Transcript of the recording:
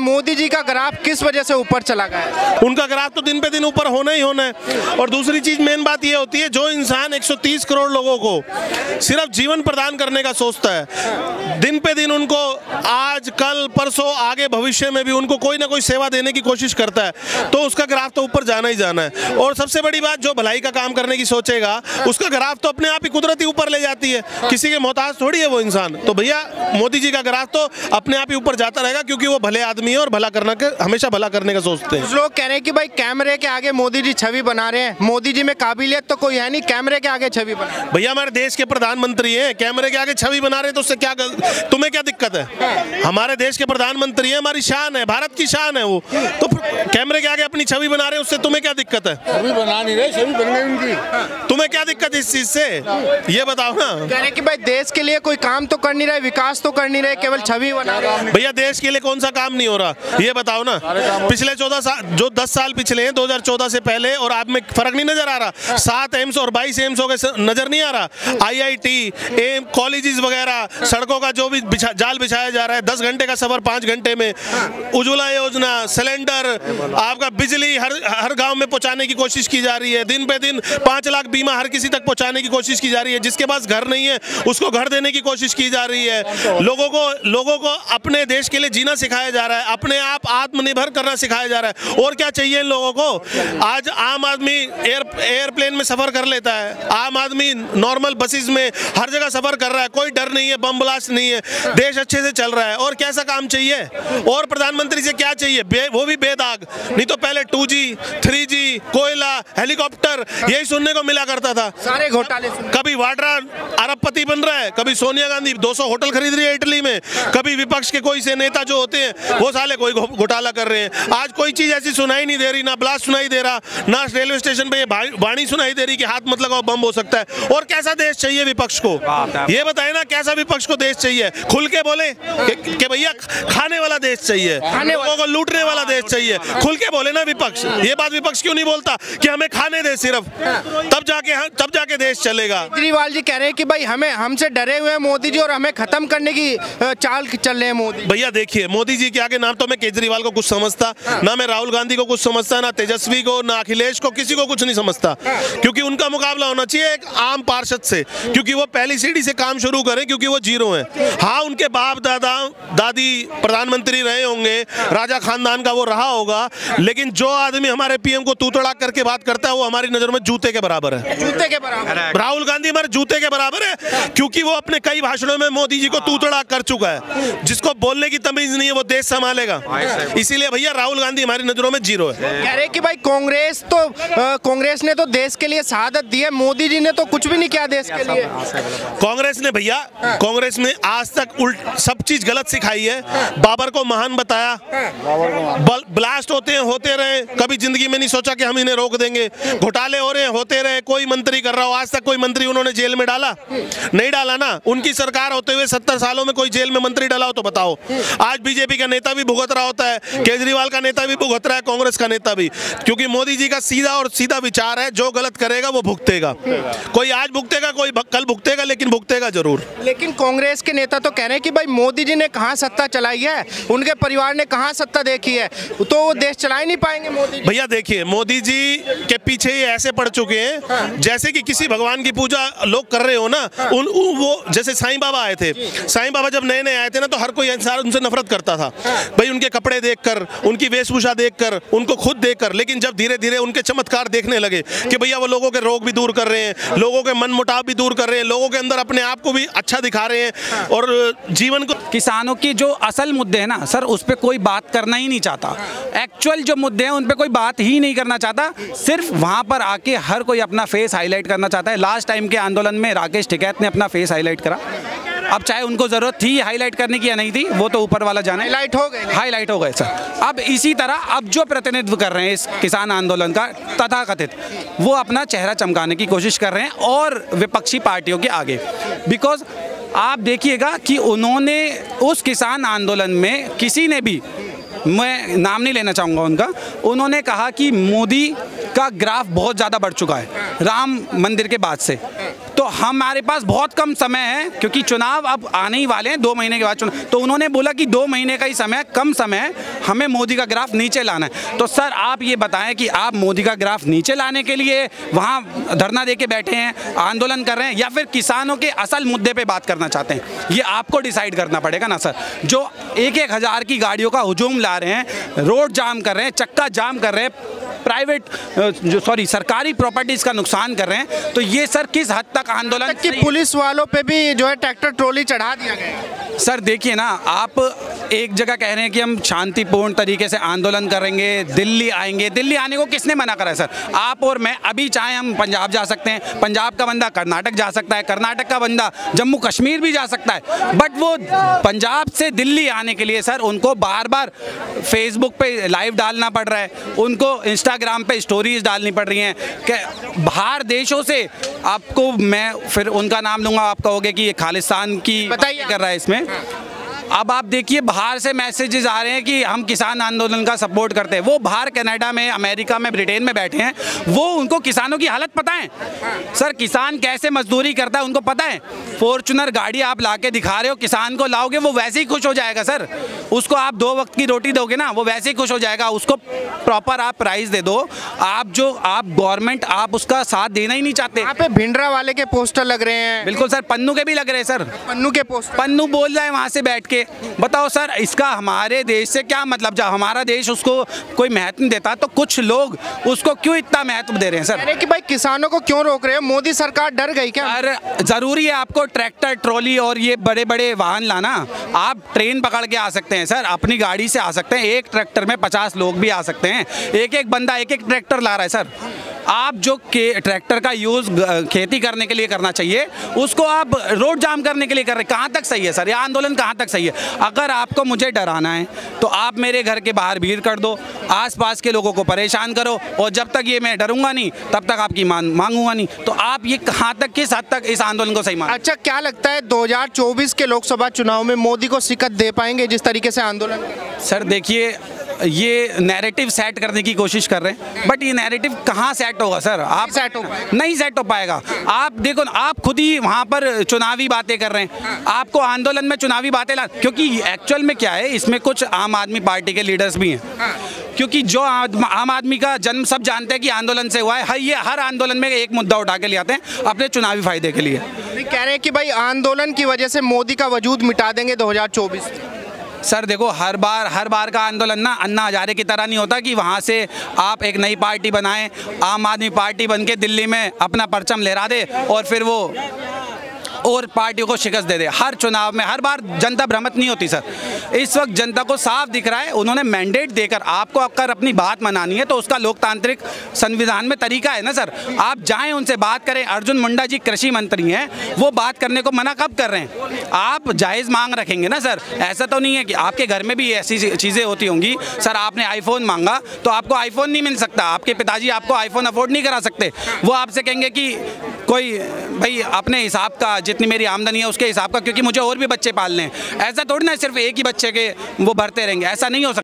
मोदी जी का ग्राफ किस वजह से ऊपर चला गया है? उनका ग्राफ तो दिन पे दिन ऊपर होना ही होना है। और दूसरी चीज मेन बात ये होती है, जो इंसान 130 करोड़ लोगों को सिर्फ जीवन प्रदान करने का सोचता है, दिन पे दिन उनको आज कल परसों आगे भविष्य में भी उनको कोई ना कोई सेवा देने की कोशिश करता है, तो उसका ग्राफ तो ऊपर जाना ही जाना है। और सबसे बड़ी बात, जो भलाई का काम करने की सोचेगा उसका ग्राफ तो अपने आप ही कुदरती ऊपर ले जाती है, किसी के मोहताज थोड़ी है वो इंसान। तो भैया मोदी जी का ग्राफ तो अपने आप ही ऊपर जाता रहेगा, क्योंकि वो भले आदमी है और भला करना के हमेशा भला करने का सोचते हैं। कुछ लोग कह रहे हैं कि भाई कैमरे के आगे मोदी जी छवि बना रहे हैं, मोदी जी में काबिलियत तो कोई है नहीं, कैमरे के आगे छवि बना। भैया हमारे देश के प्रधानमंत्री हैं, कैमरे के आगे छवि बना रहे हैं तो उससे क्या, तुम्हें क्या दिक्कत है? हमारे देश के प्रधानमंत्री हैं, हमारी शान है, भारत की शान है वो, तो कैमरे के आगे अपनी छवि बना रहे हैं, उससे तुम्हें क्या दिक्कत है? छवि बना नहीं रहे, छवि बन गई उनकी। तुम्हें क्या दिक्कत इस चीज से, ये बताओ ना। कह रहे हैं कि भाई देश के लिए कोई काम तो कर नहीं रहे, विकास तो कर नहीं रहे, केवल छवि बना रहे हैं। भैया देश के लिए कौन सा काम नहीं हो रहा, ये बताओ ना। पिछले 14 साल, जो 10 साल पिछले हैं 2014 से पहले और आप में फर्क नहीं नजर आ रहा? 7 एम्स और 22 एम्स हो गए, नजर नहीं आ रहा? IIT, एम, कॉलेजेस वगैरह, सड़कों का जो भी जाल बिछाया जा रहा है, 10 घंटे का सफर 5 घंटे में, उज्ज्वला योजना, सिलेंडर, आपका बिजली हर गांव में पहुंचाने की कोशिश की जा रही है। दिन पे दिन 5 लाख बीमा हर किसी तक पहुंचाने की कोशिश की जा रही है। जिसके पास घर नहीं है उसको घर देने की कोशिश की जा रही है। लोगों को अपने देश के लिए जीना सिखाया जा रहा है, अपने आप आत्मनिर्भर करना सिखाया जा रहा है। और क्या चाहिए इन लोगों को? आज आम आदमी एयरप्लेन में सफर कर लेता है, आम आदमी नॉर्मल बसेस में हर जगह सफर कर रहा है, कोई डर नहीं है, बम ब्लास्ट नहीं है, देश अच्छे से चल रहा है। और कैसा काम चाहिए? और प्रधानमंत्री से क्या चाहिए? वो भी बेदाग, नहीं तो पहले 2G 3G, कोयला, हेलीकॉप्टर, यही सुनने को मिला करता था। सारे घोटाले, कभी वाड्रा अरबपति बन रहा है, कभी सोनिया गांधी 200 होटल खरीद रही है इटली में, कभी विपक्ष के कोई से नेता जो होते हैं वो साले कोई घोटाला कर रहे हैं। आज कोई चीज ऐसी सुनाई नहीं दे रही, ना ब्लास्ट सुनाई दे रहा, ना रेलवे स्टेशन पे ये वाणी सुनाई दे रही कि हाथ मत लगाओ बम हो सकता है। और कैसा देश चाहिए विपक्ष को? ये बताए ना, कैसा विपक्ष को देश चाहिए? खुल के बोले कि भैया खाने वाला देश चाहिए, लोगों को लूटने वाला देश चाहिए, खुल के बोले ना विपक्ष। ये बात विपक्ष क्यों नहीं बोलता कि हमें खाने दे सिर्फ, तब जाके देश चलेगा। केजरीवाल जी कह रहे हैं कि भाई हमसे डरे हुए हैं मोदी जी और हमें खत्म करने की चाल चल रहे हैं मोदी। भैया देखिए, मोदी जी के आगे ना तो मैं केजरीवाल को कुछ समझता, ना मैं राहुल गांधी को कुछ समझता, ना तेजस्वी को, ना अखिलेश को, किसी को कुछ नहीं समझता। क्योंकि उनका मुकाबला होना चाहिए एक आम पार्षद से, क्योंकि वो पहली सीढ़ी से काम शुरू करें, क्योंकि वो जीरो है। हाँ, उनके बाप दादा दादी प्रधानमंत्री रहे होंगे, राजा खानदान का वो रहा होगा, लेकिन जो आदमी हमारे PM को तू तड़ाक करके बात करता है वो हमारी नजर में जूते के बराबर है। जूते के बराबर। राहुल गांधी हमारे जूते के बराबर है, क्योंकि वो अपने कई भाषणों में मोदी जी को तू तड़ाक कर चुका है। जिसको बोलने की तमीज नहीं है वो देश संभालेगा। इसीलिए भैया राहुल गांधी हमारी नजरों में जीरो है। कह रहे कि भाई कांग्रेस ने तो देश के लिए शहादत दी है, मोदी जी ने तो कुछ भी नहीं किया देश के लिए। कांग्रेस ने भैया, कांग्रेस ने आज तक उल्ट सब चीज गलत सिखाई है। बाबर को महान बताया, ब्लास्ट होते रहे, कभी जिंदगी में नहीं सोचा कि हम इन्हें रोक देंगे। घोटाले हो रहे होते रहे, कोई मंत्री कर रहा हो, आज तक कोई मंत्री उन्होंने जेल में डाला? नहीं डाला ना। उनकी सरकार होते हुए 70 सालों में कोई जेल में मंत्री डाला हो तो बताओ। आज बीजेपी का नेता भी भुगत रहा होता है, केजरीवाल का नेता भी भुगत रहा है, कांग्रेस का नेता भी, क्योंकि मोदी जी का सीधा विचार है, जो गलत करेगा वो भुगतेगा। कोई आज भुगतेगा, कोई कल भुगतेगा, लेकिन भुगतेगा जरूर। लेकिन कांग्रेस के नेता तो कह रहे हैं कि भाई मोदी जी ने कहां सत्ता चलाई है, उनके परिवार ने कहां सत्ता देखी है, तो वो देश चला ही नहीं पाएंगे मोदी जी। भैया देखिए, मोदी जी के पीछे ये ऐसे पड़ चुके हैं जैसे कि किसी भगवान की पूजा लोग कर रहे हो ना। वो जैसे साईं बाबा आए थे, साईं बाबा जब नए आए थे ना, तो हर कोई इंसान उनसे नफरत करता था भाई, उनके कपड़े देखकर, उनकी वेशभूषा देखकर, उनको खुद देखकर। लेकिन जब धीरे धीरे उनके चमत्कार देखने लगे कि भैया वो लोगों के रोग भी दूर कर रहे हैं, लोगों के मन मुटाव भी दूर कर रहे हैं, लोगों के अंदर अपने आप को भी अच्छा दिखा रहे हैं और जीवन को। किसानों की जो असल मुद्दे हैं ना सर, उस पर कोई बात करना ही नहीं चाहता। एक्चुअल जो मुद्दे हैं उन पे कोई बात ही नहीं करना चाहता, सिर्फ वहां पर आके हर कोई अपना फेस हाईलाइट करना चाहता है। लास्ट टाइम के आंदोलन में राकेश टिकैत ने अपना फेस हाईलाइट करा, अब चाहे उनको जरूरत थी हाईलाइट करने की या नहीं थी, वो तो ऊपर वाला जाने। हाईलाइट हो गए सर। अब इसी तरह अब जो प्रतिनिधित्व कर रहे हैं इस किसान आंदोलन का तथाकथित, वो अपना चेहरा चमकाने की कोशिश कर रहे हैं और विपक्षी पार्टियों के आगे। बिकॉज आप देखिएगा कि उन्होंने उस किसान आंदोलन में किसी ने भी, मैं नाम नहीं लेना चाहूँगा उनका, उन्होंने कहा कि मोदी का ग्राफ बहुत ज़्यादा बढ़ चुका है राम मंदिर के बाद से। तो हमारे पास बहुत कम समय है, क्योंकि चुनाव अब आने ही वाले हैं 2 महीने के बाद चुनाव। तो उन्होंने बोला कि 2 महीने का ही समय, कम समय है, हमें मोदी का ग्राफ नीचे लाना है। तो सर आप ये बताएं कि आप मोदी का ग्राफ नीचे लाने के लिए वहाँ धरना दे के बैठे हैं, आंदोलन कर रहे हैं, या फिर किसानों के असल मुद्दे पे बात करना चाहते हैं? ये आपको डिसाइड करना पड़ेगा ना सर। जो 1-1 हज़ार की गाड़ियों का हुजूम ला रहे हैं, रोड जाम कर रहे हैं, चक्का जाम कर रहे हैं, सरकारी प्रॉपर्टीज का नुकसान कर रहे हैं, तो ये सर किस हद तक आंदोलन कि पुलिस वालों पे भी जो है ट्रैक्टर ट्रॉली चढ़ा दिया गया? सर देखिए ना, आप एक जगह कह रहे हैं कि हम शांतिपूर्ण तरीके से आंदोलन करेंगे, दिल्ली आएंगे। दिल्ली आने को किसने मना करा है सर? आप और मैं अभी चाहे हम पंजाब जा सकते हैं, पंजाब का बंदा कर्नाटक जा सकता है, कर्नाटक का बंदा जम्मू कश्मीर भी जा सकता है, बट वो पंजाब से दिल्ली आने के लिए सर उनको बार बार फेसबुक पे लाइव डालना पड़ रहा है, उनको इंस्टाग्राम पे स्टोरीज डालनी पड़ रही हैं कि बाहर देशों से। आपको मैं फिर उनका नाम लूँगा, आप कहोगे कि ये खालिस्तान की बताइए कर रहा है इसमें। अब आप देखिए बाहर से मैसेजेस आ रहे हैं कि हम किसान आंदोलन का सपोर्ट करते हैं। वो बाहर कनाडा में, अमेरिका में, ब्रिटेन में बैठे हैं, वो उनको किसानों की हालत पता है सर। किसान कैसे मजदूरी करता है उनको पता है। फॉर्च्यूनर गाड़ी आप ला के दिखा रहे हो, किसान को लाओगे वो वैसे ही खुश हो जाएगा सर। उसको आप 2 वक्त की रोटी दोगे ना, वो वैसे ही खुश हो जाएगा। उसको प्रॉपर आप प्राइस दे दो। आप गवर्नमेंट आप उसका साथ देना ही नहीं चाहते। यहाँ पे भिंडरा वाले के पोस्टर लग रहे हैं। बिल्कुल सर, पन्नू के भी लग रहे हैं सर। पन्नू के पोस्टर, पन्नू बोल रहा है वहाँ से बैठ के। बताओ सर, इसका हमारे देश से क्या मतलब? जब हमारा देश उसको कोई महत्व नहीं देता, तो कुछ लोग उसको क्यों इतना महत्व दे रहे हैं सर? अरे कि भाई किसानों को क्यों रोक रहे हो? मोदी सरकार डर गई क्या? अरे जरूरी है आपको ट्रैक्टर ट्रॉली और ये बड़े बड़े वाहन लाना? आप ट्रेन पकड़ के आ सकते हैं सर, अपनी गाड़ी से आ सकते हैं। एक ट्रैक्टर में 50 लोग भी आ सकते हैं। एक बंदा एक ट्रैक्टर ला रहा है सर। आप जो ट्रैक्टर का यूज़ खेती करने के लिए करना चाहिए, उसको आप रोड जाम करने के लिए कर रहे हैं। कहाँ तक सही है सर? यह आंदोलन कहाँ तक सही है? अगर आपको मुझे डराना है तो आप मेरे घर के बाहर भीड़ कर दो, आसपास के लोगों को परेशान करो, और जब तक ये मैं डरूंगा नहीं तब तक आपकी मांगूंगा नहीं। तो आप ये कहाँ तक, किस हद तक इस आंदोलन को सही मान? अच्छा, क्या लगता है 2024 के लोकसभा चुनाव में मोदी को शिकस्त दे पाएंगे जिस तरीके से आंदोलन? सर देखिए, ये नैरेटिव सेट करने की कोशिश कर रहे हैं, बट ये नैरेटिव कहाँ सेट होगा सर? आप नहीं सेट हो पाएगा। आप देखो, आप खुद ही वहाँ पर चुनावी बातें कर रहे हैं, आपको आंदोलन में चुनावी बातें क्योंकि एक्चुअल में क्या है, इसमें कुछ आम आदमी पार्टी के लीडर्स भी हैं। क्योंकि जो आम आदमी का जन्म सब जानते हैं कि आंदोलन से हुआ है। ये हर आंदोलन में एक मुद्दा उठा के ले आते हैं अपने चुनावी फायदे के लिए। कह रहे हैं कि भाई आंदोलन की वजह से मोदी का वजूद मिटा देंगे 2024। सर देखो, हर बार का आंदोलन ना अन्ना हजारे की तरह नहीं होता कि वहाँ से आप एक नई पार्टी बनाएं, आम आदमी पार्टी बन के दिल्ली में अपना परचम लहरा दे और फिर वो और पार्टियों को शिकस्त दे दे। हर चुनाव में हर बार जनता भ्रमित नहीं होती सर। इस वक्त जनता को साफ दिख रहा है, उन्होंने मैंडेट देकर आपको अगर अपनी बात मनानी है तो उसका लोकतांत्रिक संविधान में तरीका है ना सर। आप जाएं, उनसे बात करें। अर्जुन मुंडा जी कृषि मंत्री हैं, वो बात करने को मना कब कर रहे हैं? आप जायज़ मांग रखेंगे ना सर। ऐसा तो नहीं है कि आपके घर में भी ऐसी चीज़ें होती होंगी सर। आपने आईफोन मांगा तो आपको आईफोन नहीं मिल सकता, आपके पिताजी आपको आईफोन अफोर्ड नहीं करा सकते। वो आपसे कहेंगे कि कोई भाई अपने हिसाब का, जितनी मेरी आमदनी है उसके हिसाब का, क्योंकि मुझे और भी बच्चे पालने हैं। ऐसा थोड़ी ना सिर्फ एक ही बच्चे के वो भरते रहेंगे, ऐसा नहीं हो सकता।